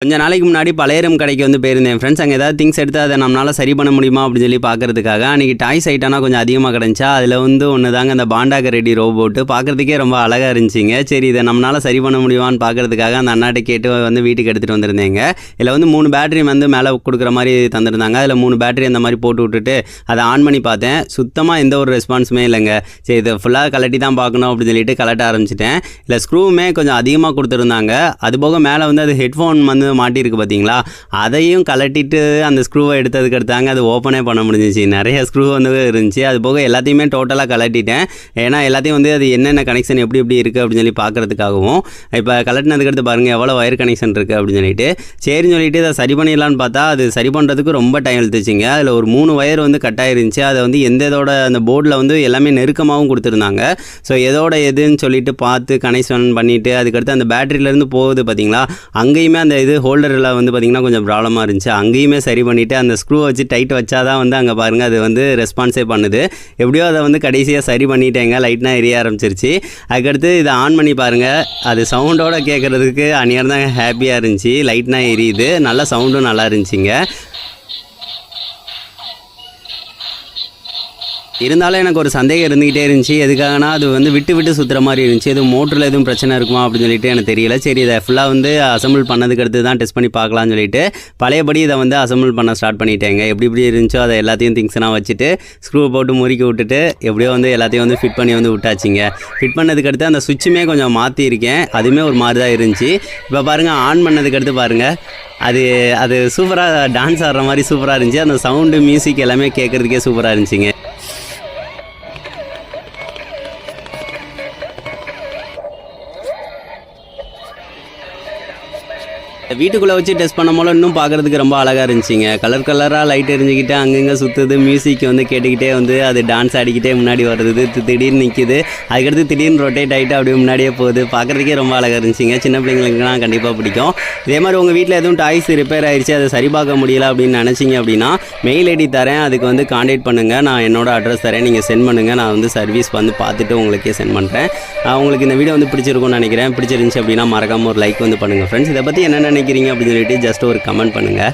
கொஞ்ச நாளைக்கு முன்னாடி பழையரம் கடைக்கு வந்து போயிருந்தேன் ஃப்ரெண்ட்ஸ். அங்கே ஏதாவது திங்ஸ் எடுத்து அதை நம்மளால் சரி பண்ண முடியுமா அப்படின்னு சொல்லி பார்க்கறதுக்காக. அன்றைக்கி டாய்ஸ் ஐட்டம்னா கொஞ்சம் அதிகமாக கிடந்துச்சா. அதில் வந்து ஒன்று தாங்க அந்த பாண்டாக ரெடி ரோபோட்டு. பார்க்குறதுக்கே ரொம்ப அழகாக இருந்துச்சிங்க. சரி இதை நம்மளால் சரி பண்ண முடியுமான்னு பார்க்கறதுக்காக அந்த அண்ணாட்ட கேட்டு வந்து வீட்டுக்கு எடுத்துகிட்டு வந்திருந்தேங்க. இதில் வந்து 3 பேட்டரி வந்து மேலே கொடுக்குற மாதிரி தந்துருந்தாங்க. அதில் 3 பேட்டரி அந்த மாதிரி போட்டு விட்டுட்டு அதை ஆன் பண்ணி பார்த்தேன். சுத்தமாக எந்த ஒரு ரெஸ்பான்ஸுமே இல்லைங்க. சரி இதை ஃபுல்லாக கலட்டி தான் பார்க்கணும் அப்படின்னு சொல்லிட்டு கலட்ட ஆரம்பிச்சிட்டேன். இல்லை ஸ்க்ரூவுமே கொஞ்சம் அதிகமாக கொடுத்துருந்தாங்க. அதுபோக மேலே வந்து அது ஹெட்ஃபோன் வந்து மாட்டியிருக்கு பார்த்தீங்களா, அதையும் கலட்டிட்டு அந்த ஸ்க்ரூவை எடுத்ததுக்கு எடுத்தாங்க அது ஓப்பனே பண்ண முடிஞ்சிச்சு. நிறைய ஸ்க்ரூ வந்து இருந்துச்சு. அது போக எல்லாத்தையுமே டோட்டலாக கலட்டிட்டேன். ஏன்னா எல்லாத்தையும் வந்து அது என்னென்ன கனெக்ஷன் எப்படி எப்படி இருக்குது அப்படின்னு சொல்லி பார்க்குறதுக்காகவும். இப்போ கலட்டினதுக்கு அடுத்து பாருங்கள் எவ்வளோ ஒயர் கனெக்ஷன் இருக்குது அப்படின்னு சொல்லிட்டு சரின்னு சொல்லிட்டு இதை சரி பண்ணிடலான்னு பார்த்தா அது சரி பண்ணுறதுக்கு ரொம்ப டைம் எடுத்துச்சிங்க. அதில் ஒரு 3 ஒயர் வந்து கட் ஆயிருந்துச்சு. அதை வந்து இதோட அந்த போர்டில் வந்து எல்லாமே நெருக்கமாகவும் கொடுத்துருந்தாங்க. ஸோ எதோட எதுன்னு சொல்லிட்டு பார்த்து கனெக்ஷன் பண்ணிவிட்டு அதுக்கடுத்து அந்த பேட்டரியிலேருந்து போகுது பார்த்தீங்களா, அங்கேயுமே அந்த இது ஹோல்டரில் வந்து பார்த்திங்கன்னா கொஞ்சம் ப்ராப்ளமாக இருந்துச்சு. அங்கேயுமே சரி பண்ணிவிட்டு அந்த ஸ்க்ரூ வச்சு டைட் வச்சா தான் வந்து அங்கே பாருங்கள் அது வந்து ரெஸ்பான்ஸே பண்ணுது. எப்படியோ அதை வந்து கடைசியாக சரி பண்ணிட்டேங்க. லைட்னாக எரிய ஆரம்பிச்சிருச்சு. அதுக்கடுத்து இதை ஆன் பண்ணி பாருங்கள். அது சவுண்டோடு கேட்குறதுக்கு அந்நியாரம் தான் ஹாப்பியாக இருந்துச்சு. லைட்னாக எரியுது. நல்ல சவுண்டும் நல்லா இருந்துச்சுங்க. இருந்தாலும் எனக்கு ஒரு சந்தேகம் இருந்துக்கிட்டே இருந்துச்சு. எதுக்காகனா அது வந்து விட்டு விட்டு சுற்றுற மாதிரி இருந்துச்சு. எதுவும் மோட்டரில் எதுவும் பிரச்சனை இருக்குமா அப்படின்னு சொல்லிட்டு எனக்கு தெரியல. சரி இதை ஃபுல்லாக வந்து அசம்பிள் பண்ணதுக்கு அடுத்து தான் டெஸ்ட் பண்ணி பார்க்கலான்னு சொல்லிட்டு பழையபடி இதை வந்து அசம்பிள் பண்ண ஸ்டார்ட் பண்ணிட்டேங்க. எப்படி எப்படி இருந்துச்சோ அதை எல்லாத்தையும் திங்ஸ்லாம் வச்சுட்டு ஸ்க்ரூ போட்டு முறுக்கி விட்டுட்டு எப்படியோ வந்து எல்லாத்தையும் வந்து ஃபிட் பண்ணி வந்து விட்டாச்சிங்க. ஃபிட் பண்ணதுக்கு அடுத்து அந்த சுவிட்சுமே கொஞ்சம் மாற்றிருக்கேன். அதுவுமே ஒரு மாதிரி தான் இருந்துச்சு. இப்போ பாருங்கள் ஆன் பண்ணதுக்கு அடுத்து பாருங்கள் அது சூப்பராக டான்ஸ் ஆடுற மாதிரி சூப்பராக இருந்துச்சு. அந்த சவுண்டு மியூசிக் எல்லாமே கேட்குறதுக்கே சூப்பராக இருந்துச்சுங்க. வீட்டுக்குள்ளே வச்சு டெஸ்ட் பண்ண போல இன்னும் பார்க்குறதுக்கு ரொம்ப அழகாக இருந்துச்சுங்க. கலர் கலராக லைட் எரிஞ்சிக்கிட்டு அங்கங்கே சுற்றுது. மியூசிக் வந்து கேட்டுக்கிட்டே வந்து அது டான்ஸ் ஆடிக்கிட்டே முன்னாடி வருது. திடீர்னு நிற்கிது. அதுக்கடுத்து திடீர்னு ரொட்டேட் ஆகிட்டு அப்படியே முன்னாடியே போகுது. பார்க்குறதுக்கே ரொம்ப அழகாக இருந்துச்சுங்க. சின்ன பிள்ளைங்களுக்குலாம் கண்டிப்பாக பிடிக்கும். இதே மாதிரி உங்கள் வீட்டில் எதுவும் டாய்ஸ் ரிப்பேர் ஆகிடுச்சு அதை சரி பார்க்க முடியல அப்படின்னு நினச்சிங்க அப்படின்னா மெயில் ஐடி தரேன். அதுக்கு வந்து கான்டாக்ட் பண்ணுங்கள். நான் என்னோட அட்ரஸ் தரேன். நீங்கள் சென்ட் பண்ணுங்கள். நான் வந்து சர்வீஸ் வந்து பார்த்துட்டு உங்களுக்கே சென்ட் பண்ணுறேன். உங்களுக்கு இந்த வீடியோ வந்து பிடிச்சிருக்கும்னு நினைக்கிறேன். பிடிச்சிருந்துச்சு அப்படின்னா மறக்காமல் ஒரு லைக் வந்து பண்ணுங்கள் ஃப்ரெண்ட்ஸ். இதை பற்றி என்ன நினைக்கிறீங்க அப்படின்னு சொல்லிட்டு ஜஸ்ட் ஒரு கமெண்ட் பண்ணுங்கள்.